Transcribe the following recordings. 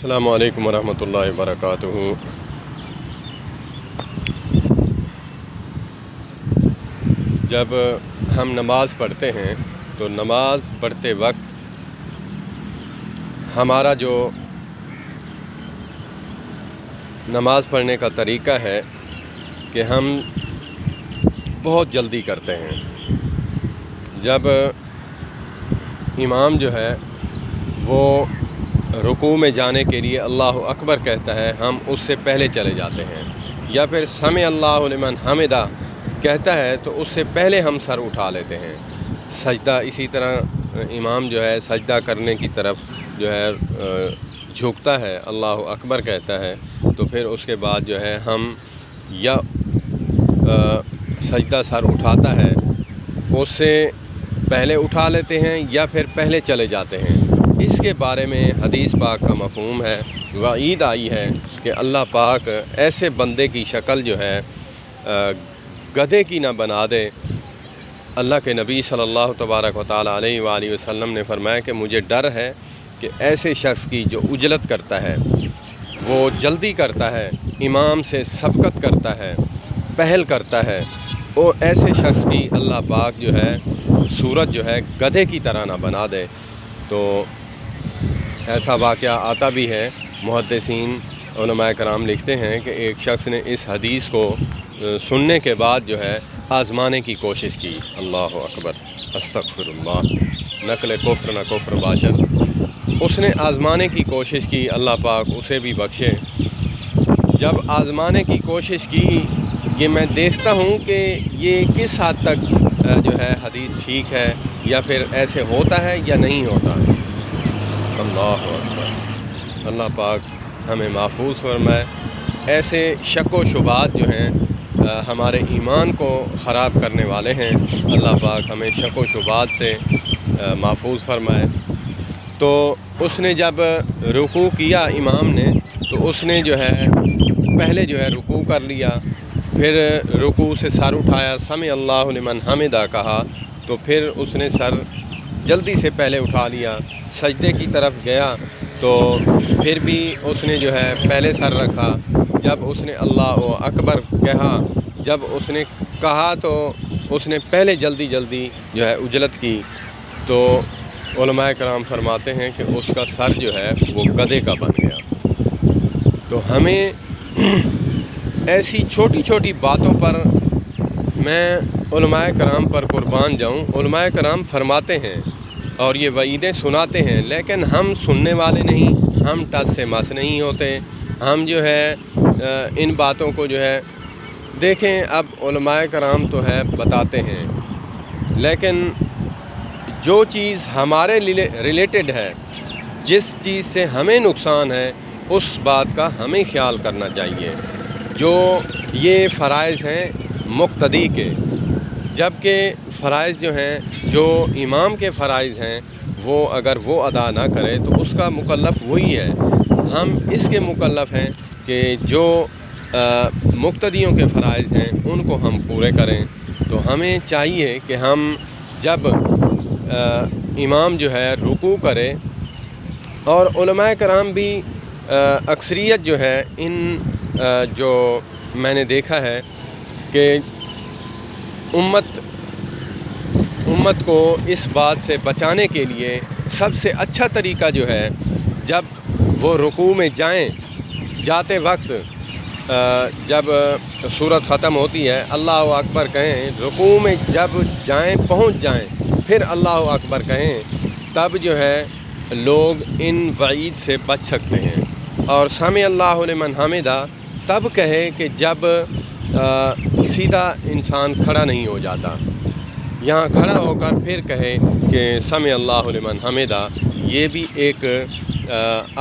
السلام علیکم ورحمۃ اللہ وبرکاتہ۔ جب ہم نماز پڑھتے ہیں تو نماز پڑھتے وقت ہمارا جو نماز پڑھنے کا طریقہ ہے کہ ہم بہت جلدی کرتے ہیں۔ جب امام جو ہے وہ رکوع میں جانے کے لیے اللہ اکبر کہتا ہے، ہم اس سے پہلے چلے جاتے ہیں، یا پھر سمع اللہ لمن حمدہ کہتا ہے تو اس سے پہلے ہم سر اٹھا لیتے ہیں۔ سجدہ اسی طرح امام جو ہے سجدہ کرنے کی طرف جو ہے جھکتا ہے، اللہ اکبر کہتا ہے، تو پھر اس کے بعد جو ہے ہم یا سجدہ سر اٹھاتا ہے اس سے پہلے اٹھا لیتے ہیں یا پھر پہلے چلے جاتے ہیں۔ اس کے بارے میں حدیث پاک کا مفہوم ہے، وعید آئی ہے کہ اللہ پاک ایسے بندے کی شکل جو ہے گدھے کی نہ بنا دے۔ اللہ کے نبی صلی اللہ تبارک و تعالیٰ علیہ وآلہ وسلم نے فرمایا کہ مجھے ڈر ہے کہ ایسے شخص کی جو عجلت کرتا ہے، وہ جلدی کرتا ہے، امام سے سبقت کرتا ہے، پہل کرتا ہے، اور ایسے شخص کی اللہ پاک جو ہے صورت جو ہے گدھے کی طرح نہ بنا دے۔ تو ایسا واقعہ آتا بھی ہے، محدثین علماء کرام لکھتے ہیں کہ ایک شخص نے اس حدیث کو سننے کے بعد جو ہے آزمانے کی کوشش کی۔ اللہ اکبر، استغفر اللہ، نقل کفر نہ کفر باشد۔ اس نے آزمانے کی کوشش کی، اللہ پاک اسے بھی بخشے۔ جب آزمانے کی کوشش کی، یہ میں دیکھتا ہوں کہ یہ کس حد تک جو ہے حدیث ٹھیک ہے، یا پھر ایسے ہوتا ہے یا نہیں ہوتا۔ اللہ اکبر، اللہ پاک ہمیں محفوظ فرمائے۔ ایسے شک و شبہات جو ہیں ہمارے ایمان کو خراب کرنے والے ہیں، اللہ پاک ہمیں شک و شبہات سے محفوظ فرمائے۔ تو اس نے جب رکوع کیا امام نے، تو اس نے جو ہے پہلے جو ہے رکوع کر لیا، پھر رکوع سے سر اٹھایا، سمع اللہ لمن حمدہ کہا، تو پھر اس نے سر جلدی سے پہلے اٹھا لیا۔ سجدے کی طرف گیا تو پھر بھی اس نے جو ہے پہلے سر رکھا۔ جب اس نے اللہ اکبر کہا، جب اس نے کہا تو اس نے پہلے جلدی جو ہے عجلت کی، تو علماء کرام فرماتے ہیں کہ اس کا سر جو ہے وہ گدھے کا بن گیا۔ تو ہمیں ایسی چھوٹی چھوٹی باتوں پر میں علماء کرام پر قربان جاؤں۔ علماء کرام فرماتے ہیں اور یہ وعیدیں سناتے ہیں، لیکن ہم سننے والے نہیں، ہم ٹس سے مس نہیں ہوتے، ہم جو ہے ان باتوں کو جو ہے دیکھیں۔ اب علماء کرام تو ہے بتاتے ہیں، لیکن جو چیز ہمارے ریلیٹڈ ہے، جس چیز سے ہمیں نقصان ہے، اس بات کا ہمیں خیال کرنا چاہیے۔ جو یہ فرائض ہیں مقتدی کے، جبکہ فرائض جو ہیں، جو امام کے فرائض ہیں، وہ اگر وہ ادا نہ کرے تو اس کا مکلف وہی ہے۔ ہم اس کے مکلف ہیں کہ جو مقتدیوں کے فرائض ہیں ان کو ہم پورے کریں۔ تو ہمیں چاہیے کہ ہم جب امام جو ہے رکوع کرے، اور علماء کرام بھی اکثریت جو ہے ان جو میں نے دیکھا ہے کہ امت کو اس بات سے بچانے کے لیے سب سے اچھا طریقہ جو ہے، جب وہ رکوع میں جاتے وقت جب سورت ختم ہوتی ہے، اللہ اکبر کہیں، رکوع میں جب پہنچ جائیں پھر اللہ اکبر کہیں، تب جو ہے لوگ ان وعید سے بچ سکتے ہیں۔ اور سمع اللہ لمن حمدہ تب کہے کہ جب سیدھا انسان کھڑا نہیں ہو جاتا، یہاں کھڑا ہو کر پھر کہے کہ سمع اللہ لمن حمدہ۔ یہ بھی ایک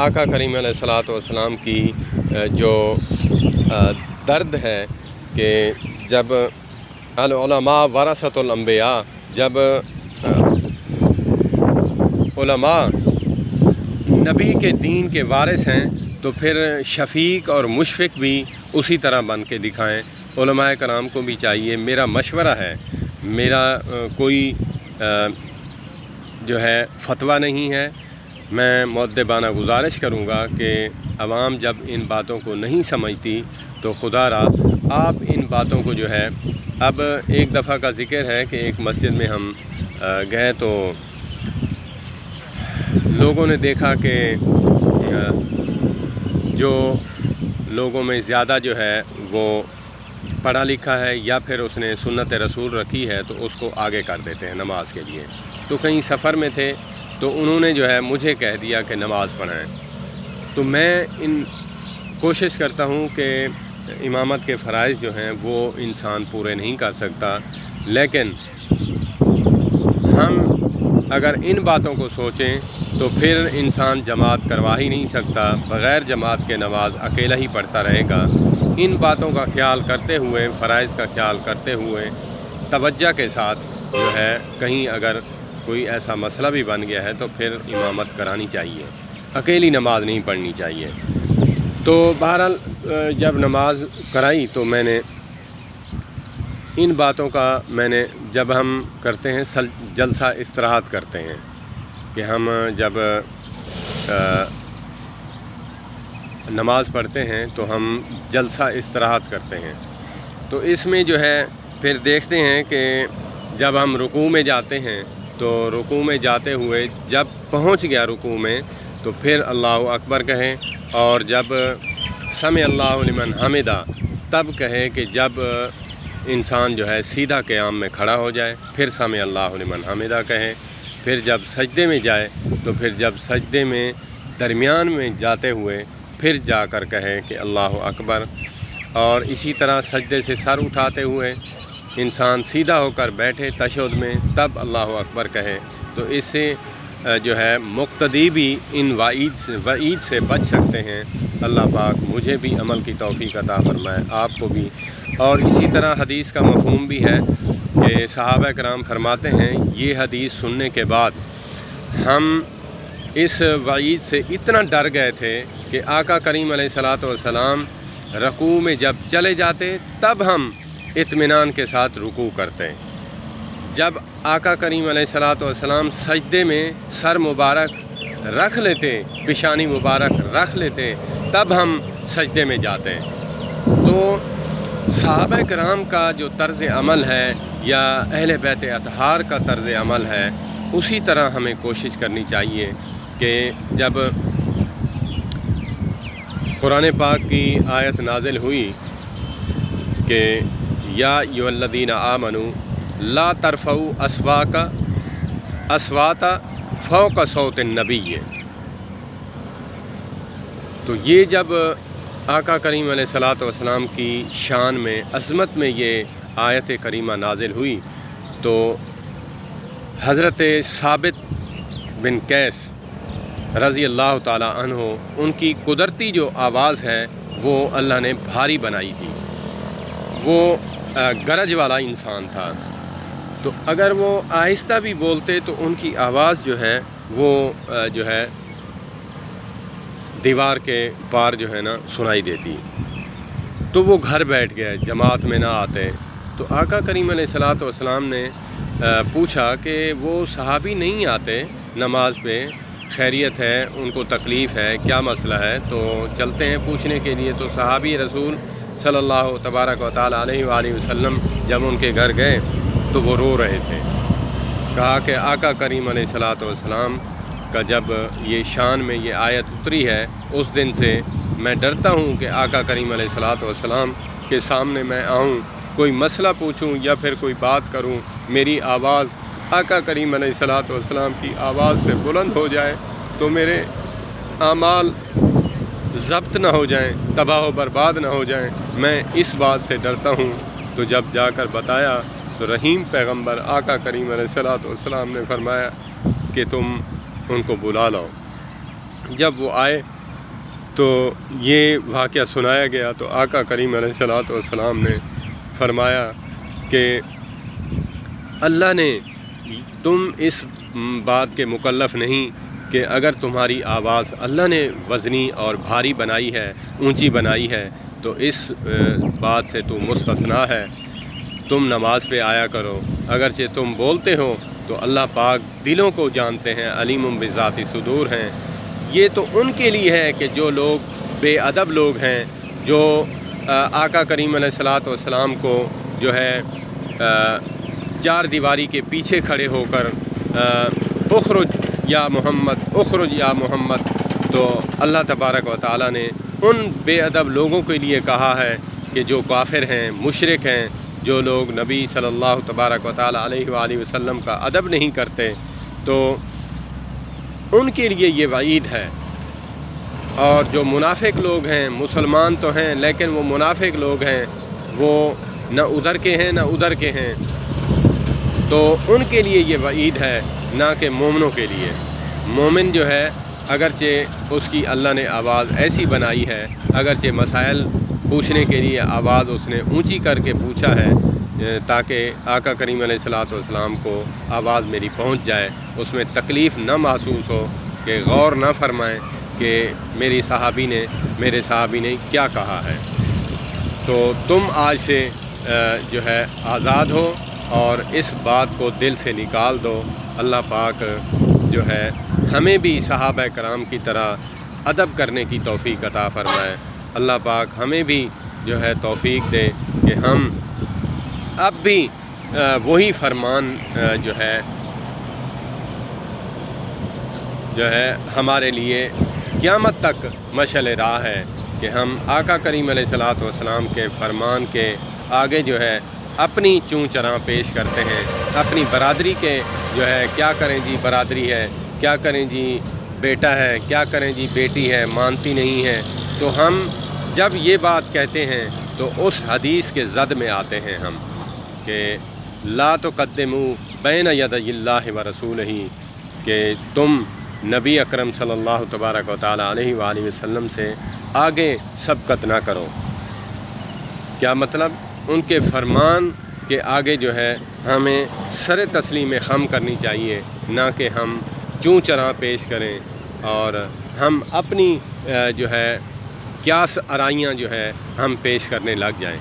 آقا کریم علیہ الصلوۃ والسلام کی جو درد ہے کہ جب العلماء ورثۃ الانبیاء، جب علماء نبی کے دین کے وارث ہیں تو پھر شفیق اور مشفق بھی اسی طرح بن کے دکھائیں۔ علماء کرام کو بھی چاہیے، میرا مشورہ ہے، میرا کوئی جو ہے فتویٰ نہیں ہے، میں مؤدبانہ گزارش کروں گا کہ عوام جب ان باتوں کو نہیں سمجھتی تو خدا را آپ ان باتوں کو جو ہے، اب ایک دفعہ کا ذکر ہے کہ ایک مسجد میں ہم گئے تو لوگوں نے دیکھا کہ جو لوگوں میں زیادہ جو ہے وہ پڑھا لکھا ہے یا پھر اس نے سنت رسول رکھی ہے تو اس کو آگے کر دیتے ہیں نماز کے لیے۔ تو کہیں سفر میں تھے تو انہوں نے جو ہے مجھے کہہ دیا کہ نماز پڑھائیں، تو میں کوشش کرتا ہوں کہ امامت کے فرائض جو ہیں وہ انسان پورے نہیں کر سکتا، لیکن ہم اگر ان باتوں کو سوچیں تو پھر انسان جماعت کروا ہی نہیں سکتا، بغیر جماعت کے نماز اکیلا ہی پڑھتا رہے گا۔ ان باتوں کا خیال کرتے ہوئے، فرائض کا خیال کرتے ہوئے توجہ کے ساتھ جو ہے کہیں اگر کوئی ایسا مسئلہ بھی بن گیا ہے تو پھر امامت کرانی چاہیے، اکیلی نماز نہیں پڑھنی چاہیے۔ تو بہرحال جب نماز کرائی تو میں نے ان باتوں کا جب ہم کرتے ہیں جلسہ استراحت کرتے ہیں کہ ہم جب نماز پڑھتے ہیں تو ہم جلسہ استراحت کرتے ہیں، تو اس میں جو ہے پھر دیکھتے ہیں کہ جب ہم رکوع میں جاتے ہیں تو رکوع میں جاتے ہوئے جب پہنچ گیا رکوع میں تو پھر اللہ اکبر کہیں، اور جب سمع اللہ لمن حمدہ تب کہے کہ جب انسان جو ہے سیدھا قیام میں کھڑا ہو جائے پھر سمع اللہ لمن حمدہ کہیں، پھر جب سجدے میں جائے تو پھر جب سجدے میں درمیان میں جاتے ہوئے پھر جا کر کہے کہ اللہ اکبر، اور اسی طرح سجدے سے سر اٹھاتے ہوئے انسان سیدھا ہو کر بیٹھے تشہد میں تب اللہ اکبر کہے۔ تو اس سے جو ہے مقتدی بھی ان وعید سے بچ سکتے ہیں۔ اللہ پاک مجھے بھی عمل کی توفیق عطا فرمائے، آپ کو بھی۔ اور اسی طرح حدیث کا مفہوم بھی ہے کہ صحابہ کرام فرماتے ہیں یہ حدیث سننے کے بعد ہم اس وعید سے اتنا ڈر گئے تھے کہ آقا کریم علیہ الصلوۃ والسلام رکوع میں جب چلے جاتے تب ہم اطمینان کے ساتھ رکوع کرتے، جب آقا کریم علیہ الصلوۃ والسلام سجدے میں سر مبارک رکھ لیتے، پیشانی مبارک رکھ لیتے، تب ہم سجدے میں جاتے۔ تو صحابہ کرام کا جو طرز عمل ہے یا اہل بیت اطہار کا طرز عمل ہے، اسی طرح ہمیں کوشش کرنی چاہیے کہ جب قرآن پاک کی آیت نازل ہوئی کہ یا ایھا الذین آمنوا لا ترفعوا اصواتا فوق صوت النبی، تو یہ جب آقا کریم علیہ الصلوۃ والسلام کی شان میں، عظمت میں یہ آیت کریمہ نازل ہوئی تو حضرت ثابت بن قیس رضی اللہ تعالی عنہ، ان کی قدرتی جو آواز ہے وہ اللہ نے بھاری بنائی تھی، وہ گرج والا انسان تھا، تو اگر وہ آہستہ بھی بولتے تو ان کی آواز جو ہے وہ جو ہے دیوار کے پار جو ہے نا سنائی دیتی، تو وہ گھر بیٹھ گئے، جماعت میں نہ آتے۔ تو آقا کریم علیہ الصلوۃ والسلام نے پوچھا کہ وہ صحابی نہیں آتے نماز پہ، خیریت ہے، ان کو تکلیف ہے، کیا مسئلہ ہے؟ تو چلتے ہیں پوچھنے کے لیے۔ تو صحابی رسول صلی اللہ تبارک و تعالی علیہ وآلہ وسلم جب ان کے گھر گئے تو وہ رو رہے تھے، کہا کہ آقا کریم علیہ الصلوۃ والسلام کا جب یہ شان میں یہ آیت اتری ہے اس دن سے میں ڈرتا ہوں کہ آقا کریم علیہ الصلوۃ والسلام کے سامنے میں آؤں، کوئی مسئلہ پوچھوں یا پھر کوئی بات کروں، میری آواز آقا کریم علیہ الصلوۃ والسلام کی آواز سے بلند ہو جائے تو میرے اعمال ضبط نہ ہو جائیں، تباہ و برباد نہ ہو جائیں، میں اس بات سے ڈرتا ہوں۔ تو جب جا کر بتایا تو رحیم پیغمبر آقا کریم علیہ الصلوۃ والسلام نے فرمایا کہ تم ان کو بلا لاؤ۔ جب وہ آئے تو یہ واقعہ سنایا گیا تو آقا کریم علیہ الصلوۃ والسلام نے فرمایا کہ اللہ نے تم اس بات کے مکلف نہیں کہ اگر تمہاری آواز اللہ نے وزنی اور بھاری بنائی ہے، اونچی بنائی ہے، تو اس بات سے تو مستثنا ہے، تم نماز پہ آیا کرو، اگرچہ تم بولتے ہو تو اللہ پاک دلوں کو جانتے ہیں، علیم بذات صدور ہیں۔ یہ تو ان کے لیے ہے کہ جو لوگ بے ادب لوگ ہیں، جو آقا کریم علیہ الصلوۃ والسلام کو جو ہے چار دیواری کے پیچھے کھڑے ہو کر اخرج یا محمد، اخرج یا محمد، تو اللہ تبارک و تعالیٰ نے ان بے ادب لوگوں کے لیے کہا ہے کہ جو کافر ہیں، مشرک ہیں، جو لوگ نبی صلی اللہ تبارک و تعالیٰ علیہ وآلہ وسلم کا ادب نہیں کرتے، تو ان کے لیے یہ وعید ہے۔ اور جو منافق لوگ ہیں، مسلمان تو ہیں لیکن وہ منافق لوگ ہیں، وہ نہ ادھر کے ہیں نہ ادھر کے ہیں، تو ان کے لیے یہ وعید ہے، نہ کہ مومنوں کے لیے۔ مومن جو ہے اگرچہ اس کی اللہ نے آواز ایسی بنائی ہے، اگرچہ مسائل پوچھنے کے لیے آواز اس نے اونچی کر کے پوچھا ہے تاکہ آقا کریم علیہ الصلوۃ والسلام کو آواز میری پہنچ جائے، اس میں تکلیف نہ محسوس ہو، کہ غور نہ فرمائیں کہ میرے صحابی نے کیا کہا ہے۔ تو تم آج سے جو ہے آزاد ہو اور اس بات کو دل سے نکال دو۔ اللہ پاک جو ہے ہمیں بھی صحابہ کرام کی طرح ادب کرنے کی توفیق عطا فرمائے۔ اللہ پاک ہمیں بھی جو ہے توفیق دے کہ ہم اب بھی وہی فرمان جو ہے ہمارے لیے قیامت تک مشعل راہ ہے کہ ہم آقا کریم علیہ الصلوۃ والسلام کے فرمان کے آگے جو ہے اپنی چون چراں پیش کرتے ہیں، اپنی برادری کے جو ہے کیا کریں جی برادری ہے، کیا کریں جی بیٹا ہے، کیا کریں جی بیٹی ہے، مانتی نہیں ہے، تو ہم جب یہ بات کہتے ہیں تو اس حدیث کے زد میں آتے ہیں ہم کہ لا تقدموا بین یدی اللہ و رسولہ، کہ تم نبی اکرم صلی اللہ تبارک و تعالیٰ علیہ وآلہ وسلم سے آگے سبقت نہ کرو۔ کیا مطلب؟ ان کے فرمان کے آگے جو ہے ہمیں سر تسلیم خم کرنی چاہیے، نہ کہ ہم چوں چراں پیش کریں اور ہم اپنی جو ہے قیاس آرائیاں جو ہے ہم پیش کرنے لگ جائیں۔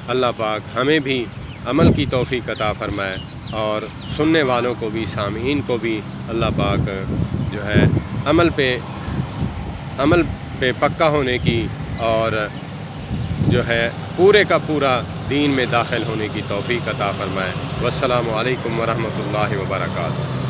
اللہ پاک ہمیں بھی عمل کی توفیق عطا فرمائے اور سننے والوں کو بھی، سامعین کو بھی اللہ پاک جو ہے عمل پہ پکا ہونے کی اور جو ہے پورے کا پورا دین میں داخل ہونے کی توفیق عطا فرمائے۔ والسلام علیکم ورحمۃ اللہ وبرکاتہ۔